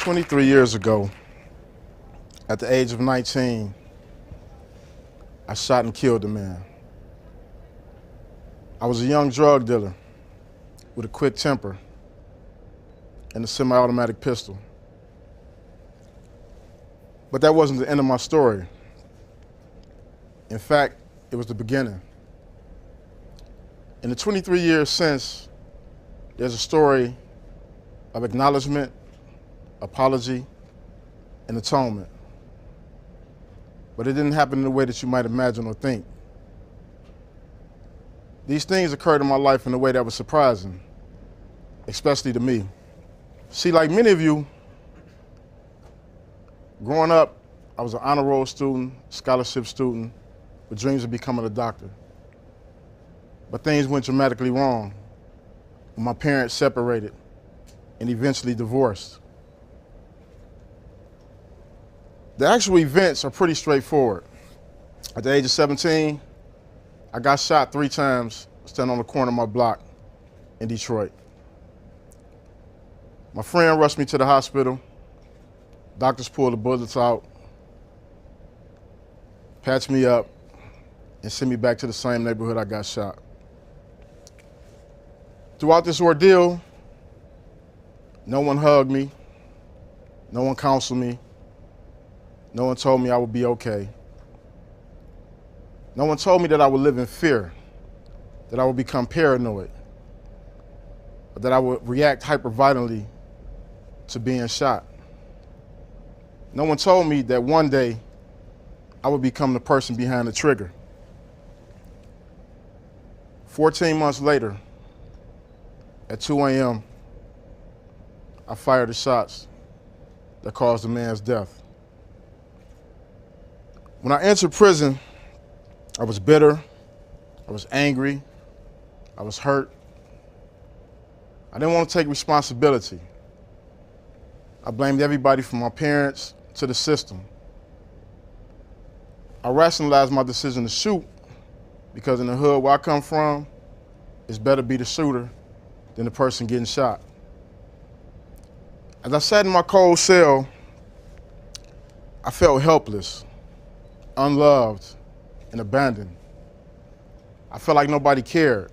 23 years ago, at the age of 19, I shot and killed a man. I was a young drug dealer with a quick temper and a semi-automatic pistol. But that wasn't the end of my story. In fact, it was the beginning. In the 23 years since, there's a story of acknowledgement, apology, and atonement. But it didn't happen in the way that you might imagine or think. These things occurred in my life in a way that was surprising, especially to me. See, like many of you, growing up, I was an honor roll student, scholarship student, with dreams of becoming a doctor. But things went dramatically wrong when my parents separated and eventually divorced. The actual events are pretty straightforward. At the age of 17, I got shot 3 times standing on the corner of my block in Detroit. My friend rushed me to the hospital. Doctors pulled the bullets out, patched me up, and sent me back to the same neighborhood I got shot. Throughout this ordeal, no one hugged me, no one counseled me, no one told me I would be okay. No one told me that I would live in fear, that I would become paranoid, or that I would react hyperviolently to being shot. No one told me that one day I would become the person behind the trigger. 14 months later, at 2 a.m., I fired the shots that caused the man's death. When I entered prison, I was bitter, I was angry, I was hurt. I didn't want to take responsibility. I blamed everybody from my parents to the system. I rationalized my decision to shoot because in the hood where I come from, it's better be the shooter than the person getting shot. As I sat in my cold cell, I felt helpless, unloved, and abandoned. I felt like nobody cared.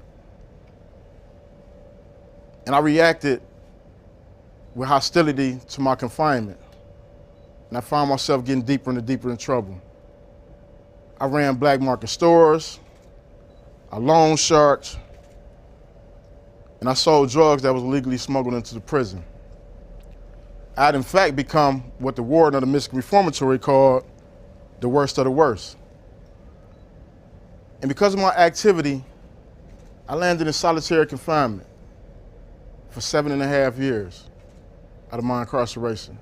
And I reacted with hostility to my confinement. And I found myself getting deeper and deeper in trouble. I ran black market stores, I loan sharked, and I sold drugs that was illegally smuggled into the prison. I had in fact become what the warden of the Michigan Reformatory called the worst of the worst. And because of my activity, I landed in solitary confinement for 7.5 years out of my incarceration.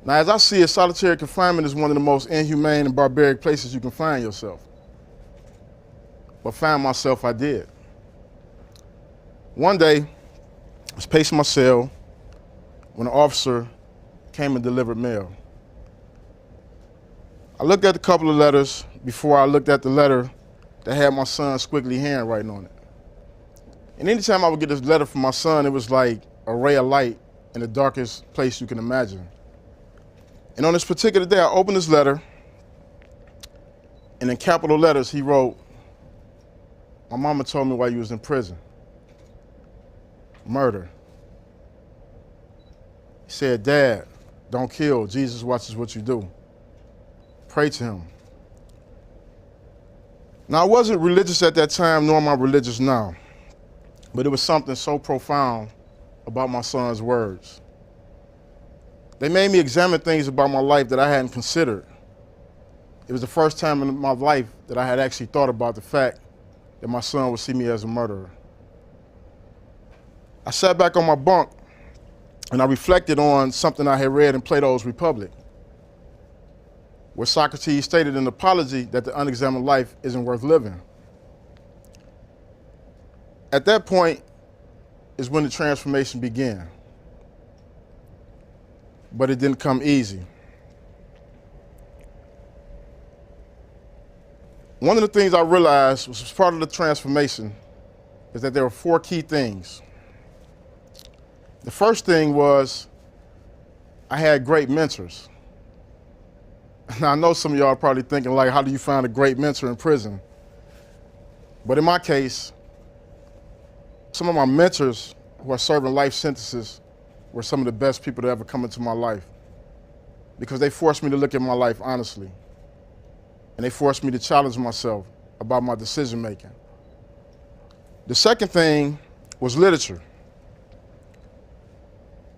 Now, as I see it, solitary confinement is one of the most inhumane and barbaric places you can find yourself. But find myself, I did. One day, I was pacing my cell when an officer came and delivered mail. I looked at a couple of letters before I looked at the letter that had my son's squiggly handwriting on it. And anytime I would get this letter from my son, it was like a ray of light in the darkest place you can imagine. And on this particular day, I opened this letter, and in capital letters, he wrote, "My mama told me while you was in prison. Murder." He said, "Dad, don't kill. Jesus watches what you do. Pray to him." Now, I wasn't religious at that time, nor am I religious now, but it was something so profound about my son's words. They made me examine things about my life that I hadn't considered. It was the first time in my life that I had actually thought about the fact that my son would see me as a murderer. I sat back on my bunk and I reflected on something I had read in Plato's Republic, where Socrates stated an apology that the unexamined life isn't worth living. At that point is when the transformation began. But it didn't come easy. One of the things I realized was part of the transformation is that there were 4 key things. The first thing was I had great mentors. Now, I know some of y'all are probably thinking, like, how do you find a great mentor in prison? But in my case, some of my mentors who are serving life sentences were some of the best people to ever come into my life, because they forced me to look at my life honestly. And they forced me to challenge myself about my decision making. The second thing was literature.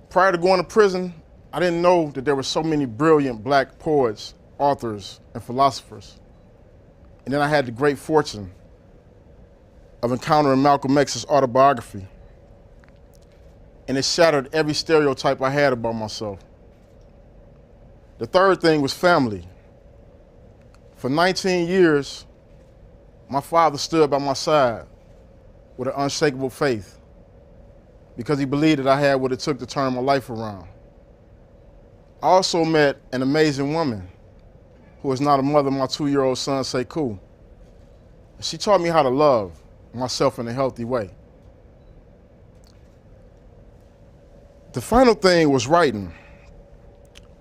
Prior to going to prison, I didn't know that there were so many brilliant black poets, authors, and philosophers. And then I had the great fortune of encountering Malcolm X's autobiography. And it shattered every stereotype I had about myself. The third thing was family. For 19 years, my father stood by my side with an unshakable faith, because he believed that I had what it took to turn my life around. I also met an amazing woman who is now the mother of my 2-year-old son, Sekou. She taught me how to love myself in a healthy way. The final thing was writing.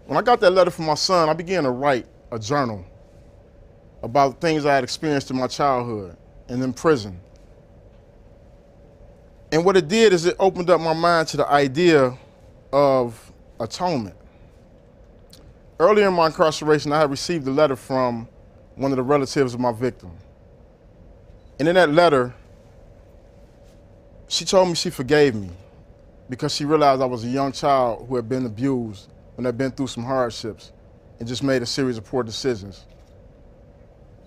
When I got that letter from my son, I began to write a journal about things I had experienced in my childhood and in prison. And what it did is it opened up my mind to the idea of atonement. Earlier in my incarceration, I had received a letter from one of the relatives of my victim. And in that letter, she told me she forgave me because she realized I was a young child who had been abused and had been through some hardships and just made a series of poor decisions.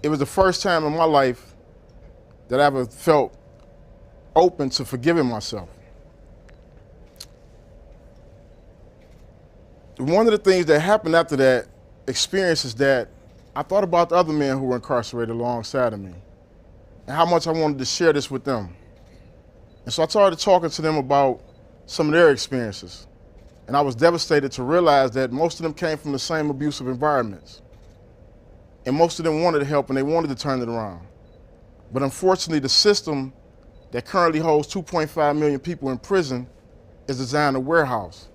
It was the first time in my life that I ever felt open to forgiving myself. One of the things that happened after that experience is that I thought about the other men who were incarcerated alongside of me and how much I wanted to share this with them. And so I started talking to them about some of their experiences. And I was devastated to realize that most of them came from the same abusive environments. And most of them wanted help and they wanted to turn it around. But unfortunately, the system that currently holds 2.5 million people in prison is designed to warehouse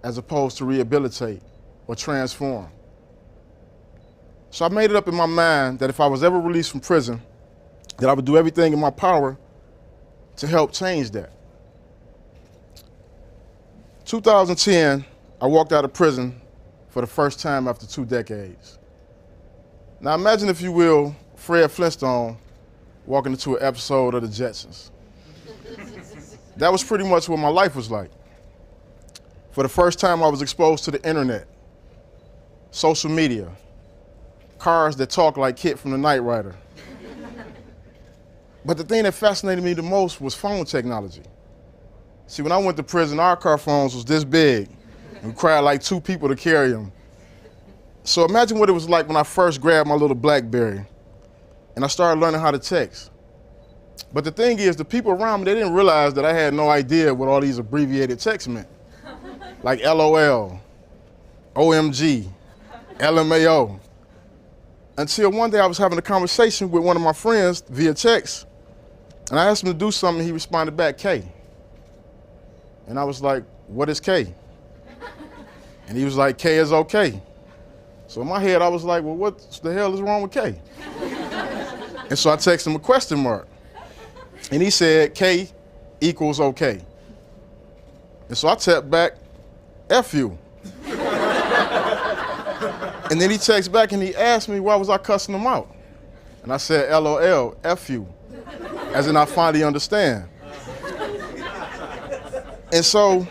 as opposed to rehabilitate or transform. So I made it up in my mind that if I was ever released from prison, that I would do everything in my power to help change that. 2010, I walked out of prison for the first time after 2 decades. Now imagine, if you will, Fred Flintstone walking into an episode of the Jetsons. That was pretty much what my life was like. For the first time, I was exposed to the internet, social media, cars that talk like Kit from the Knight Rider. But the thing that fascinated me the most was phone technology. See, when I went to prison, our car phones was this big. It required like 2 people to carry them. So imagine what it was like when I first grabbed my little BlackBerry and I started learning how to text. But the thing is, the people around me, they didn't realize that I had no idea what all these abbreviated texts meant. Like LOL, OMG, LMAO. Until one day I was having a conversation with one of my friends via text, and I asked him to do something, and he responded back, K. And I was like, what is K? And he was like, K is okay. So in my head, I was like, well, what the hell is wrong with K? And so I texted him a question mark. And he said, K equals okay. And so I tapped back, F you. And then he texted back and he asked me why was I cussing him out. And I said, LOL, F you, as in I finally understand. And so,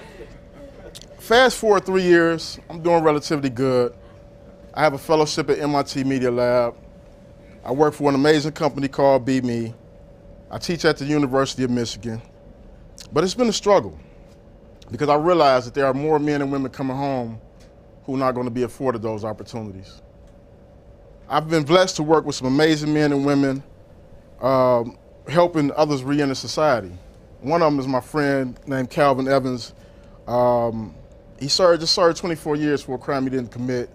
fast forward 3 years, I'm doing relatively good. I have a fellowship at MIT Media Lab. I work for an amazing company called Be Me. I teach at the University of Michigan. But it's been a struggle because I realize that there are more men and women coming home who are not going to be afforded those opportunities. I've been blessed to work with some amazing men and women helping others re-enter society. One of them is my friend named Calvin Evans. He just served 24 years for a crime he didn't commit,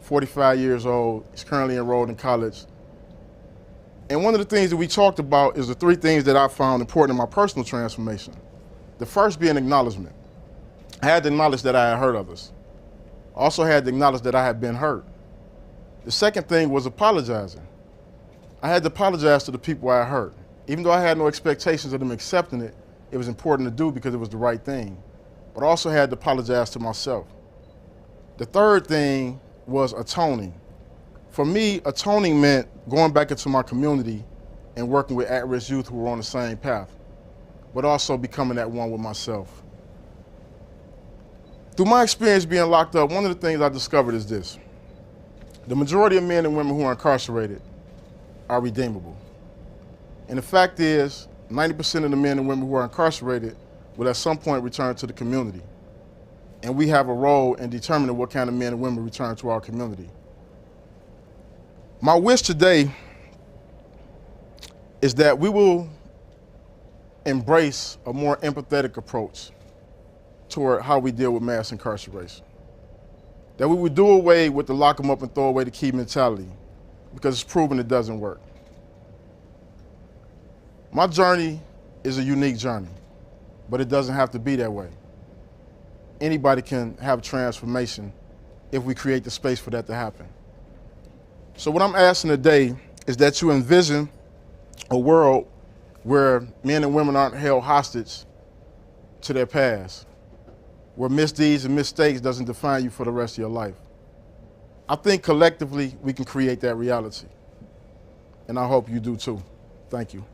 45 years old. He's currently enrolled in college. And one of the things that we talked about is the 3 things that I found important in my personal transformation. The first being acknowledgement. I had to acknowledge that I had hurt others. I also had to acknowledge that I had been hurt. The second thing was apologizing. I had to apologize to the people I hurt. Even though I had no expectations of them accepting it, it was important to do because it was the right thing. But I also had to apologize to myself. The third thing was atoning. For me, atoning meant going back into my community and working with at-risk youth who were on the same path, but also becoming that one with myself. Through my experience being locked up, one of the things I discovered is this. The majority of men and women who are incarcerated are redeemable. And the fact is, 90% of the men and women who are incarcerated will at some point return to the community. And we have a role in determining what kind of men and women return to our community. My wish today is that we will embrace a more empathetic approach toward how we deal with mass incarceration. That we would do away with the lock them up and throw away the key mentality, because it's proven it doesn't work. My journey is a unique journey, but it doesn't have to be that way. Anybody can have transformation if we create the space for that to happen. So what I'm asking today is that you envision a world where men and women aren't held hostage to their past, where misdeeds and mistakes doesn't define you for the rest of your life. I think collectively we can create that reality, and I hope you do too. Thank you.